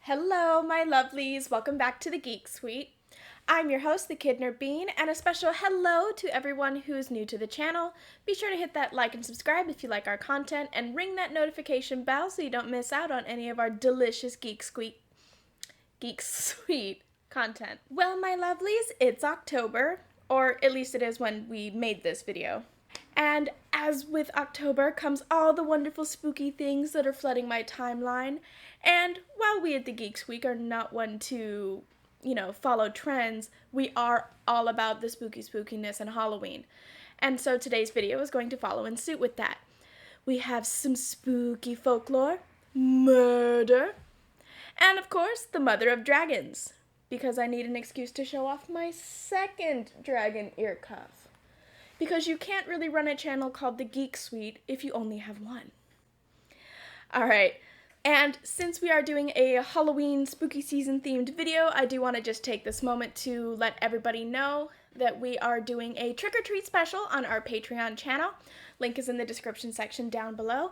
Hello, my lovelies. Welcome back to the Geek Suite. I'm your host, the Kidner Bean, and a special hello to everyone who's new to the channel. Be sure to hit that like and subscribe if you like our content, and ring that notification bell so you don't miss out on any of our delicious Geek Suite content. Well, my lovelies, it's October, or at least it is when we made this video. And as with October comes all the wonderful spooky things that are flooding my timeline. And while we at the Geeks Week are not one to, follow trends, we are all about the spookiness and Halloween. And so today's video is going to follow in suit with that. We have some spooky folklore, murder, and of course, the mother of dragons, because I need an excuse to show off my second dragon ear cuff. Because you can't really run a channel called the Geek Suite if you only have one. Alright, and since we are doing a Halloween spooky season themed video, I do want to just take this moment to let everybody know that we are doing a trick-or-treat special on our Patreon channel. Link is in the description section down below.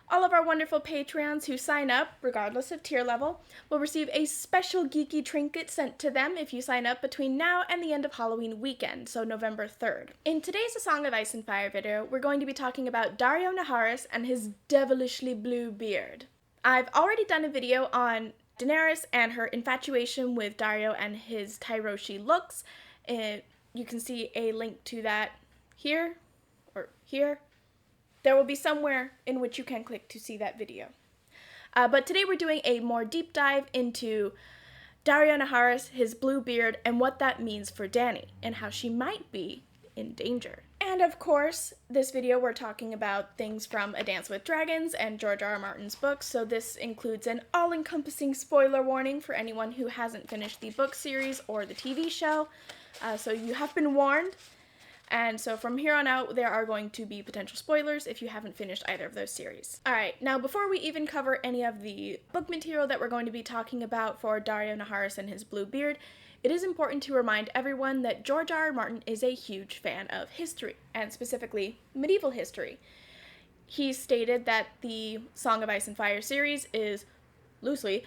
All of our wonderful Patreons who sign up, regardless of tier level, will receive a special geeky trinket sent to them if you sign up between now and the end of Halloween weekend, so November 3rd. In today's A Song of Ice and Fire video, we're going to be talking about Daario Naharis and his devilishly blue beard. I've already done a video on Daenerys and her infatuation with Daario and his Tyroshi looks. You can see a link to that here, or here. There will be somewhere in which you can click to see that video. But today we're doing a more deep dive into Daario Naharis, his blue beard, and what that means for Dany, and how she might be in danger. And of course, this video we're talking about things from A Dance with Dragons and George R.R. Martin's books, so this includes an all-encompassing spoiler warning for anyone who hasn't finished the book series or the TV show. So you have been warned. And so from here on out, there are going to be potential spoilers if you haven't finished either of those series. Alright, now before we even cover any of the book material that we're going to be talking about for Daario Naharis and his blue beard, it is important to remind everyone that George R.R. Martin is a huge fan of history, and specifically medieval history. He stated that the Song of Ice and Fire series is, loosely,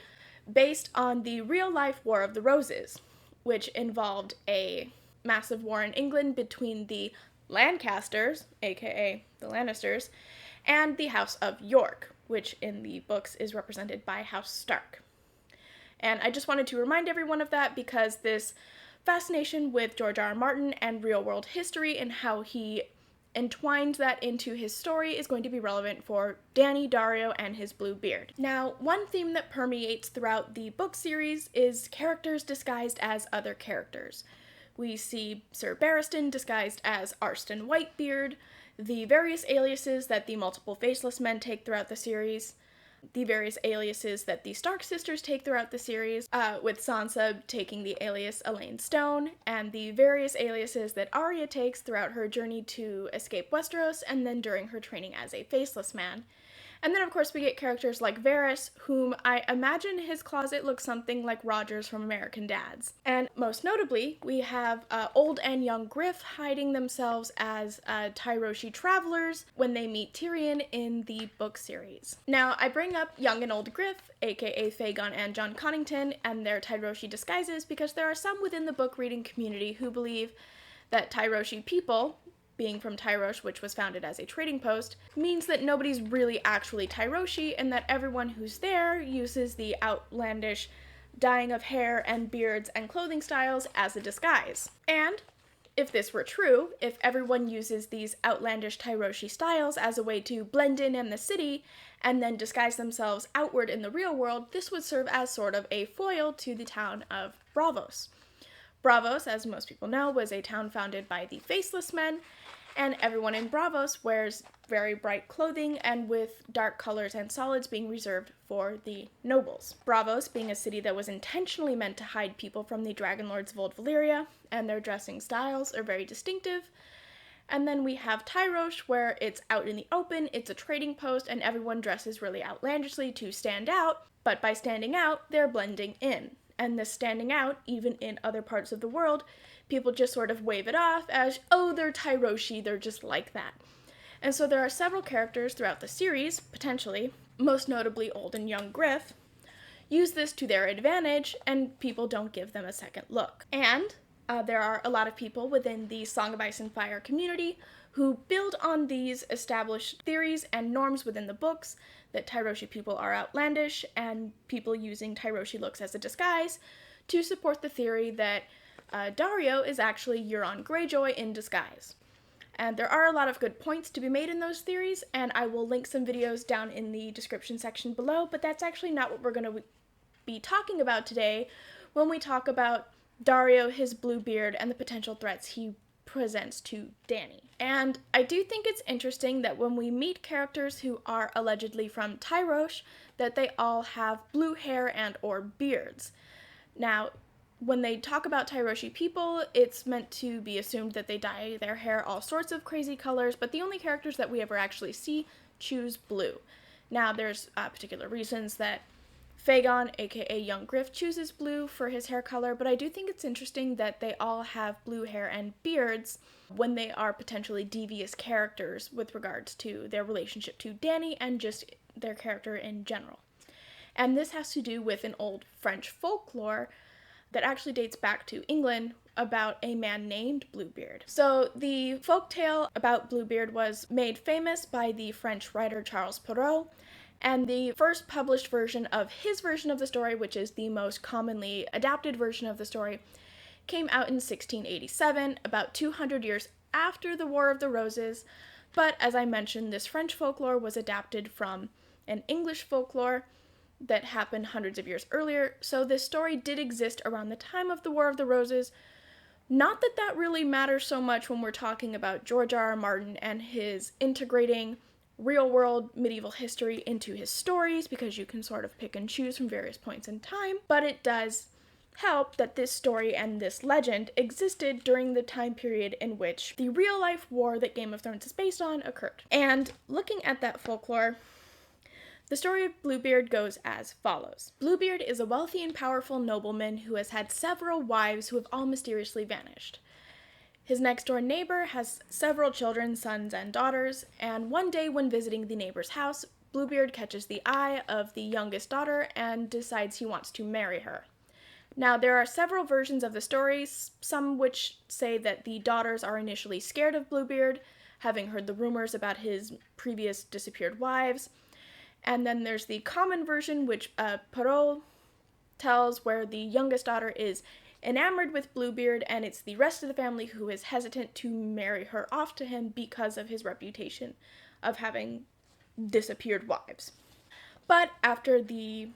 based on the real-life War of the Roses, which involved a massive war in England between the Lancasters, aka the Lannisters, and the House of York, which in the books is represented by House Stark. And I just wanted to remind everyone of that because this fascination with George R.R. Martin and real-world history and how he entwines that into his story is going to be relevant for Dany, Daario, and his blue beard. Now, one theme that permeates throughout the book series is characters disguised as other characters. We see Sir Barristan disguised as Arstan Whitebeard, the various aliases that the multiple faceless men take throughout the series, the various aliases that the Stark sisters take throughout the series, with Sansa taking the alias Elaine Stone, and the various aliases that Arya takes throughout her journey to escape Westeros and then during her training as a faceless man. And then, of course, we get characters like Varys, whom I imagine his closet looks something like Roger's from American Dads. And most notably, we have old and young Griff hiding themselves as Tyroshi travelers when they meet Tyrion in the book series. Now, I bring up young and old Griff, aka Fagon and John Connington, and their Tyroshi disguises because there are some within the book reading community who believe that Tyroshi people, being from Tyrosh, which was founded as a trading post, means that nobody's really actually Tyroshi and that everyone who's there uses the outlandish dyeing of hair and beards and clothing styles as a disguise. And if this were true, if everyone uses these outlandish Tyroshi styles as a way to blend in the city and then disguise themselves outward in the real world, this would serve as sort of a foil to the town of Braavos. Braavos, as most people know, was a town founded by the Faceless Men, and everyone in Braavos wears very bright clothing and with dark colors and solids being reserved for the nobles. Braavos being a city that was intentionally meant to hide people from the Dragonlords of Old Valyria, and their dressing styles are very distinctive. And then we have Tyrosh, where it's out in the open, it's a trading post, and everyone dresses really outlandishly to stand out, but by standing out, they're blending in. And this standing out, even in other parts of the world, people just sort of wave it off as, oh, they're Tyroshi, they're just like that. And so there are several characters throughout the series, potentially, most notably old and young Griff, use this to their advantage, and people don't give them a second look. And there are a lot of people within the Song of Ice and Fire community who build on these established theories and norms within the books, that Tyroshi people are outlandish, and people using Tyroshi looks as a disguise, to support the theory that Daario is actually Euron Greyjoy in disguise. And there are a lot of good points to be made in those theories, and I will link some videos down in the description section below, but that's actually not what we're going to be talking about today when we talk about Daario, his blue beard, and the potential threats he presents to Dany. And I do think it's interesting that when we meet characters who are allegedly from Tyrosh, that they all have blue hair and or beards. Now, when they talk about Tyroshi people, it's meant to be assumed that they dye their hair all sorts of crazy colors, but the only characters that we ever actually see choose blue. Now, there's particular reasons that Fagon, aka Young Griff, chooses blue for his hair color, but I do think it's interesting that they all have blue hair and beards when they are potentially devious characters with regards to their relationship to Dany and just their character in general. And this has to do with an old French folklore that actually dates back to England about a man named Bluebeard. So the folktale about Bluebeard was made famous by the French writer Charles Perrault, and the first published version of his version of the story, which is the most commonly adapted version of the story, came out in 1687, about 200 years after the War of the Roses. But as I mentioned, this French folklore was adapted from an English folklore that happened hundreds of years earlier, so this story did exist around the time of the War of the Roses. Not that that really matters so much when we're talking about George R.R. Martin and his integrating real-world medieval history into his stories, because you can sort of pick and choose from various points in time, but it does help that this story and this legend existed during the time period in which the real-life war that Game of Thrones is based on occurred. And looking at that folklore, the story of Bluebeard goes as follows. Bluebeard is a wealthy and powerful nobleman who has had several wives who have all mysteriously vanished. His next-door neighbor has several children, sons and daughters, and one day when visiting the neighbor's house, Bluebeard catches the eye of the youngest daughter and decides he wants to marry her. Now, there are several versions of the story, some which say that the daughters are initially scared of Bluebeard, having heard the rumors about his previous disappeared wives. And then there's the common version, which Perrault tells, where the youngest daughter is enamored with Bluebeard, and it's the rest of the family who is hesitant to marry her off to him because of his reputation of having disappeared wives. But after the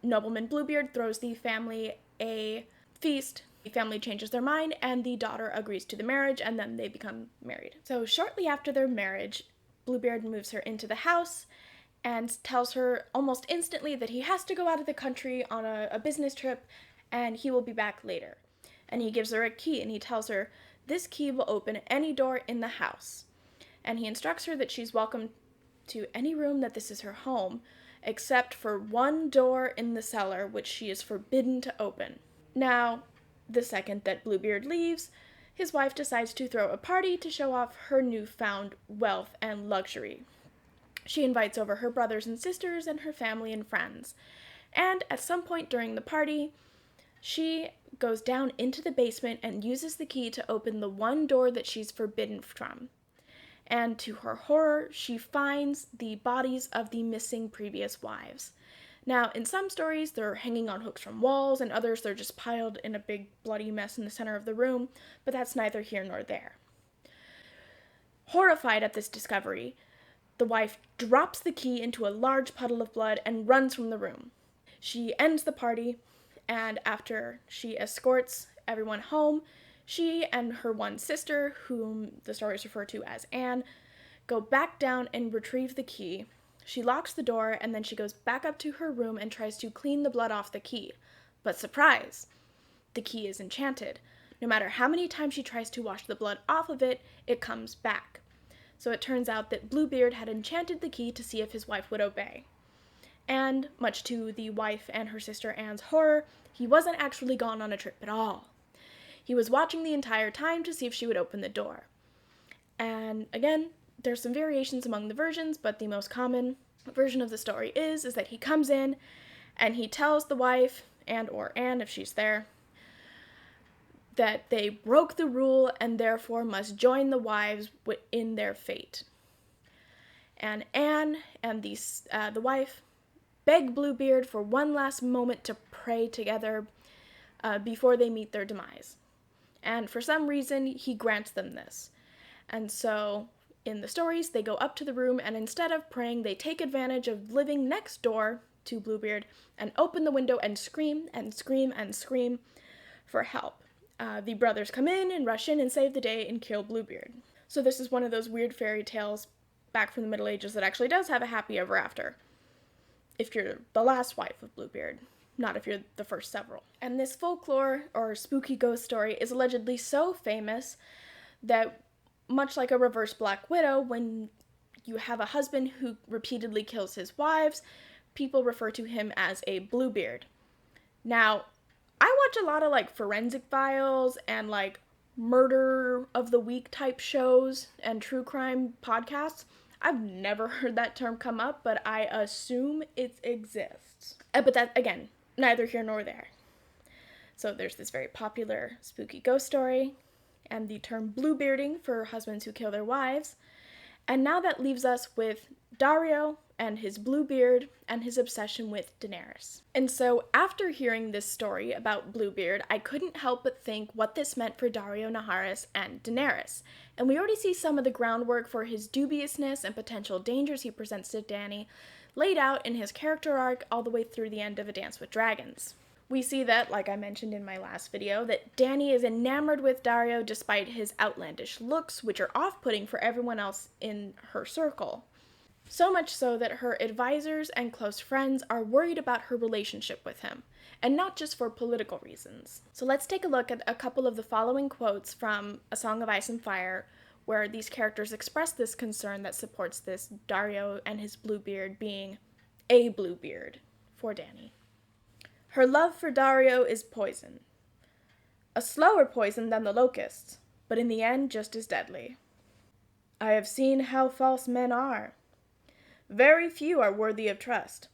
nobleman Bluebeard throws the family a feast, the family changes their mind, and the daughter agrees to the marriage, and then they become married. So shortly after their marriage, Bluebeard moves her into the house and tells her almost instantly that he has to go out of the country on a business trip, and he will be back later. And he gives her a key, and he tells her, this key will open any door in the house. And he instructs her that she's welcome to any room, that this is her home, except for one door in the cellar, which she is forbidden to open. Now, the second that Bluebeard leaves, his wife decides to throw a party to show off her newfound wealth and luxury. She invites over her brothers and sisters and her family and friends. And at some point during the party, she goes down into the basement and uses the key to open the one door that she's forbidden from. And to her horror, she finds the bodies of the missing previous wives. Now, in some stories, they're hanging on hooks from walls, and others they're just piled in a big bloody mess in the center of the room, but that's neither here nor there. Horrified at this discovery, the wife drops the key into a large puddle of blood and runs from the room. She ends the party, and after she escorts everyone home, she and her one sister, whom the stories refer to as Anne, go back down and retrieve the key. She locks the door, and then she goes back up to her room and tries to clean the blood off the key. But surprise! The key is enchanted. No matter how many times she tries to wash the blood off of it, it comes back. So it turns out that Bluebeard had enchanted the key to see if his wife would obey. And, much to the wife and her sister Anne's horror, he wasn't actually gone on a trip at all. He was watching the entire time to see if she would open the door. And again, there's some variations among the versions, but the most common version of the story is that he comes in, And he tells the wife, and or Anne if she's there, that they broke the rule and therefore must join the wives in their fate. And Anne and the wife beg Bluebeard for one last moment to pray together before they meet their demise. And for some reason, he grants them this. And so, in the stories, they go up to the room, and instead of praying, they take advantage of living next door to Bluebeard and open the window and scream and scream and scream for help. The brothers come in and rush in and save the day and kill Bluebeard. So this is one of those weird fairy tales back from the Middle Ages that actually does have a happy ever after. If you're the last wife of Bluebeard, not if you're the first several. And this folklore or spooky ghost story is allegedly so famous that, much like a reverse Black Widow, when you have a husband who repeatedly kills his wives, people refer to him as a Bluebeard. Now, I watch a lot of like Forensic Files and like murder of the week type shows and true crime podcasts. I've never heard that term come up, but I assume it exists. But that, again, neither here nor there. So there's this very popular spooky ghost story, and the term Bluebearding for husbands who kill their wives. And now that leaves us with Daario and his Bluebeard and his obsession with Daenerys. And so after hearing this story about Bluebeard, I couldn't help but think what this meant for Daario Naharis and Daenerys. And we already see some of the groundwork for his dubiousness and potential dangers he presents to Dany laid out in his character arc all the way through the end of A Dance with Dragons. We see that, like I mentioned in my last video, that Dany is enamored with Daario despite his outlandish looks, which are off-putting for everyone else in her circle. So much so that her advisors and close friends are worried about her relationship with him, and not just for political reasons. So let's take a look at a couple of the following quotes from A Song of Ice and Fire, where these characters express this concern that supports this Daario and his Bluebeard being a Bluebeard for Dany. Her love for Daario is poison. A slower poison than the locusts, but in the end just as deadly. I have seen how false men are. Very few are worthy of trust,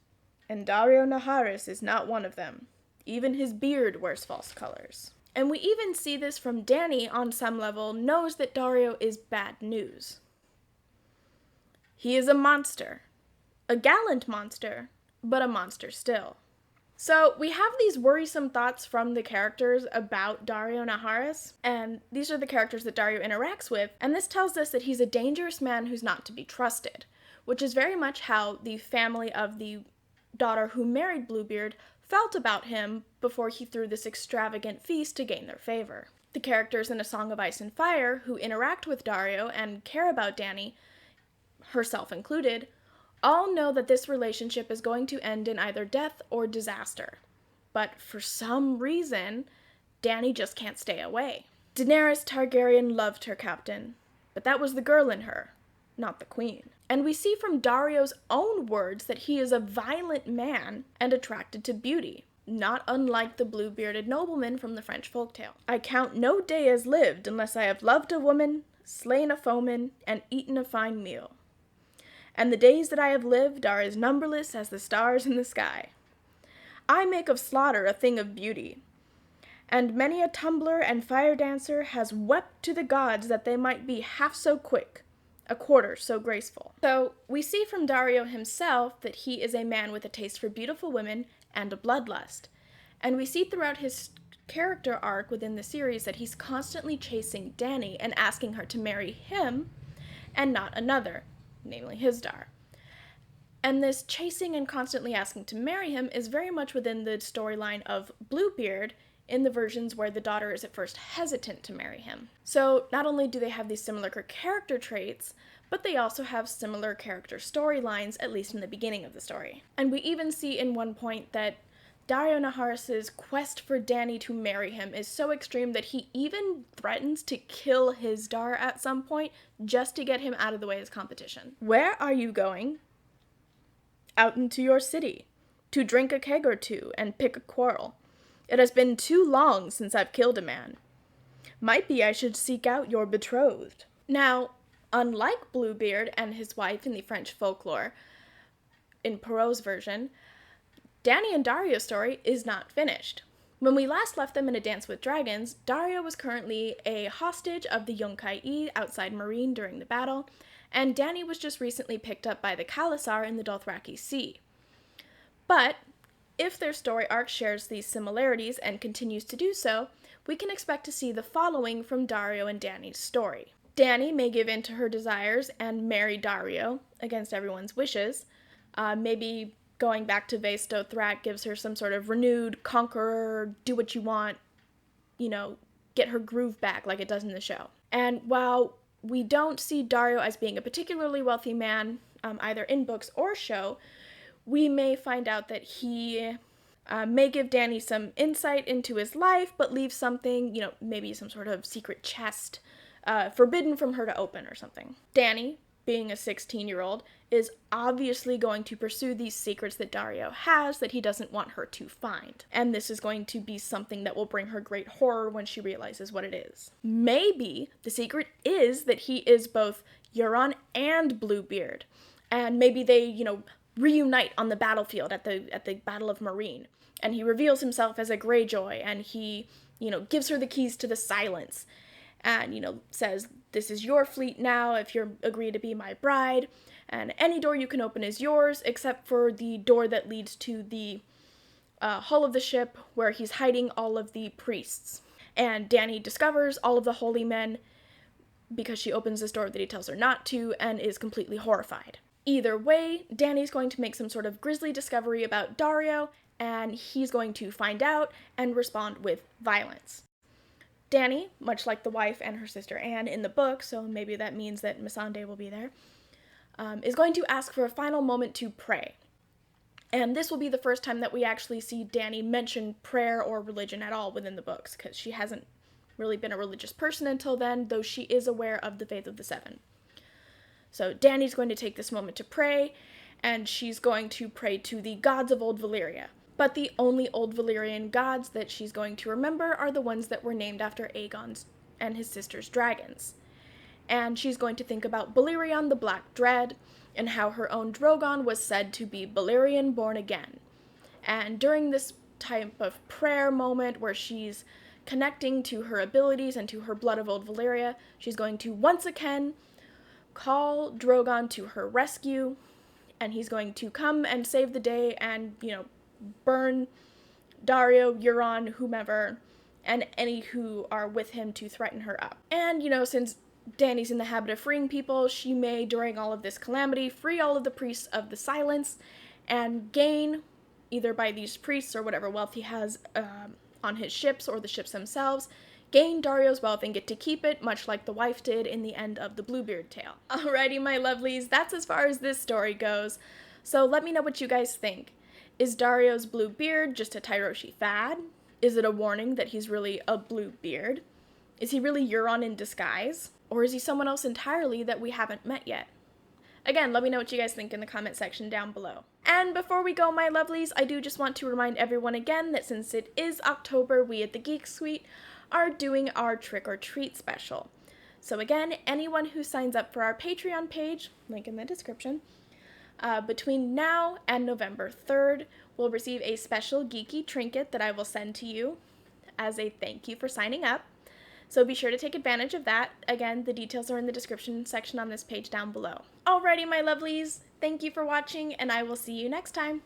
and Daario Naharis is not one of them. Even his beard wears false colors. And we even see this from Dany on some level knows that Daario is bad news. He is a monster. A gallant monster, but a monster still. So we have these worrisome thoughts from the characters about Daario Naharis, and these are the characters that Daario interacts with, and this tells us that he's a dangerous man who's not to be trusted, which is very much how the family of the daughter who married Bluebeard felt about him before he threw this extravagant feast to gain their favor. The characters in A Song of Ice and Fire who interact with Daario and care about Dany, herself included, all know that this relationship is going to end in either death or disaster. But for some reason, Dany just can't stay away. Daenerys Targaryen loved her captain, but that was the girl in her, not the queen. And we see from Daario's own words that he is a violent man and attracted to beauty, not unlike the blue-bearded nobleman from the French folktale. I count no day as lived unless I have loved a woman, slain a foeman, and eaten a fine meal. And the days that I have lived are as numberless as the stars in the sky. I make of slaughter a thing of beauty, and many a tumbler and fire dancer has wept to the gods that they might be half so quick, a quarter so graceful. So we see from Daario himself that he is a man with a taste for beautiful women and a bloodlust. And we see throughout his character arc within the series that he's constantly chasing Dany and asking her to marry him and not another, namely his Dar. And this chasing and constantly asking to marry him is very much within the storyline of Bluebeard in the versions where the daughter is at first hesitant to marry him. So not only do they have these similar character traits, but they also have similar character storylines, at least in the beginning of the story. And we even see in one point that Daario Naharis' quest for Dany to marry him is so extreme that he even threatens to kill his Dar at some point just to get him out of the way as competition. Where are you going? Out into your city, to drink a keg or two and pick a quarrel. It has been too long since I've killed a man. Might be I should seek out your betrothed. Now, unlike Bluebeard and his wife in the French folklore, in Perrault's version, Dany and Daario's story is not finished. When we last left them in A Dance with Dragons, Daario was currently a hostage of the Yunkai outside Meereen during the battle, and Dany was just recently picked up by the Khalasar in the Dothraki Sea. But if their story arc shares these similarities and continues to do so, we can expect to see the following from Daario and Dany's story. Dany may give in to her desires and marry Daario against everyone's wishes. Maybe going back to Vaes Dothrak gives her some sort of renewed conqueror, do what you want, get her groove back like it does in the show. And while we don't see Daario as being a particularly wealthy man, either in books or show, we may find out that he may give Dany some insight into his life, but leave something, maybe some sort of secret chest forbidden from her to open or something. Dany, being a 16-year-old, is obviously going to pursue these secrets that Daario has that he doesn't want her to find. And this is going to be something that will bring her great horror when she realizes what it is. Maybe the secret is that he is both Euron and Bluebeard. And maybe they, reunite on the battlefield at the Battle of Meereen. And he reveals himself as a Greyjoy, and he, gives her the keys to the Silence. And, says, this is your fleet now if you agree to be my bride, and any door you can open is yours, except for the door that leads to the hull of the ship where he's hiding all of the priests. And Dany discovers all of the holy men because she opens this door that he tells her not to, and is completely horrified. Either way, Dany's going to make some sort of grisly discovery about Daario, and he's going to find out and respond with violence. Dany, much like the wife and her sister Anne in the book, so maybe that means that Missandei will be there, is going to ask for a final moment to pray. And this will be the first time that we actually see Dany mention prayer or religion at all within the books, because she hasn't really been a religious person until then, though she is aware of the Faith of the Seven. So Dany's going to take this moment to pray, and she's going to pray to the gods of Old Valyria. But the only Old Valyrian gods that she's going to remember are the ones that were named after Aegon's and his sister's dragons. And she's going to think about Balerion the Black Dread, and how her own Drogon was said to be Balerion born again. And during this type of prayer moment where she's connecting to her abilities and to her blood of Old Valyria, she's going to once again call Drogon to her rescue, and he's going to come and save the day and, burn Daario, Euron, whomever, and any who are with him to threaten her up. And, since Dany's in the habit of freeing people, she may, during all of this calamity, free all of the priests of the Silence and gain, either by these priests or whatever wealth he has on his ships or the ships themselves, gain Daario's wealth and get to keep it, much like the wife did in the end of the Bluebeard tale. Alrighty, my lovelies, that's as far as this story goes. So let me know what you guys think. Is Daario's blue beard just a Tyroshi fad? Is it a warning that he's really a blue beard? Is he really Euron in disguise? Or is he someone else entirely that we haven't met yet? Again, let me know what you guys think in the comment section down below. And before we go, my lovelies, I do just want to remind everyone again that since it is October, we at the Geek Suite are doing our Trick or Treat special. So again, anyone who signs up for our Patreon page, link in the description, between now and November 3rd, will receive a special geeky trinket that I will send to you as a thank you for signing up. So be sure to take advantage of that. Again, the details are in the description section on this page down below. Alrighty, my lovelies, thank you for watching, and I will see you next time.